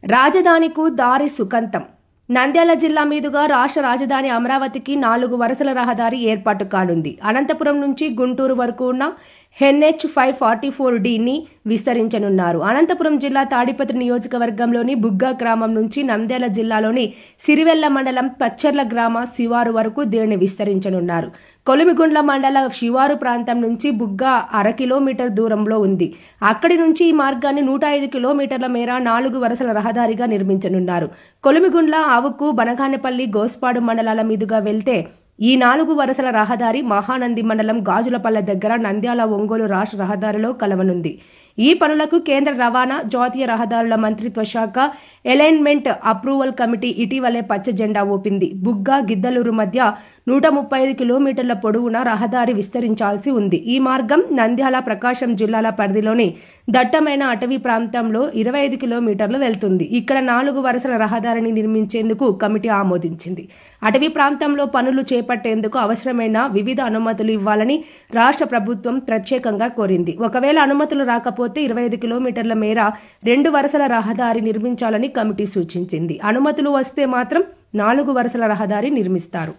రాజధానికు దారి సుఖంతం. నంద్యాల జిల్లా మీదుగా రాష్ట్ర రాజధాని అమరావతికి 4 వరుసల రహదారి ఏర్పాటు కానుంది. అనంతపురం నుంచి గుంటూరు వరకు ఉన్న NH 544Dని విస్తరించనున్నారు. అనంతపురం జిల్లా తాడిపత్రి నియోజకవర్గంలోని బుగ్గా గ్రామం నుంచి నంద్యాల జిల్లాలోని సిరివెల్ల మండలం పచ్చర్ల గ్రామ శివారు వరకు దీనిని విస్తరించనున్నారు. కొలిమిగుండ్ల మండల శివారు ప్రాంతం నుంచి బుగ్గా 1/2 కిలోమీటర్ దూరంలో ఉంది. అక్కడి నుంచి ఈ మార్గాన్ని 105 కిలోమీటర్ల మేర 4 వరుసల రహదారిగా నిర్మించనున్నారు. కొలిమిగుండ్ల, ఆవుకు, బనగానపల్లి, గోస్పాడు మండలాల మీదుగా వెళ్తే ఈ 4 వరుసల రహదారి మహానంది మండలం గాజులపల్లె దగ్గర నంద్యాల ఒంగోలు రాష్ట్ర రహదారిలో కలవనుంది. ఈ పనులకు కేంద్ర రవాణా, జాతీయ రహదారుల మంత్రిత్వ శాఖ అలైన్మెంట్ అప్రూవల్ కమిటీ ఇటీవలే పచ్చ జెండా ఊపింది. బుగ్గా, గిద్దలూరు మధ్య 135 కిలోమీటర్ల పొడవున రహదారి విస్తరించాల్సి ఉంది. ఈ మార్గం నంద్యాల, ప్రకాశం జిల్లాల పరిధిలోని దట్టమైన అటవీ ప్రాంతంలో 25 కిలోమీటర్లు వెళ్తుంది. ఇక్కడ 4 వరుసల రహదారిని నిర్మించేందుకు కమిటీ ఆమోదించింది. అటవీ ప్రాంతంలో పనులు చేపట్టేందుకు అవసరమైన వివిధ అనుమతులు ఇవ్వాలని రాష్ట్ర ప్రభుత్వం ప్రత్యేకంగా కోరింది. ఒకవేళ అనుమతులు రాకపోతే 25 కిలోమీటర్ల మేర 2 వరుసల రహదారి నిర్మించాలని కమిటీ సూచించింది. అనుమతులు వస్తే మాత్రం 4 వరుసల రహదారి నిర్మిస్తారు.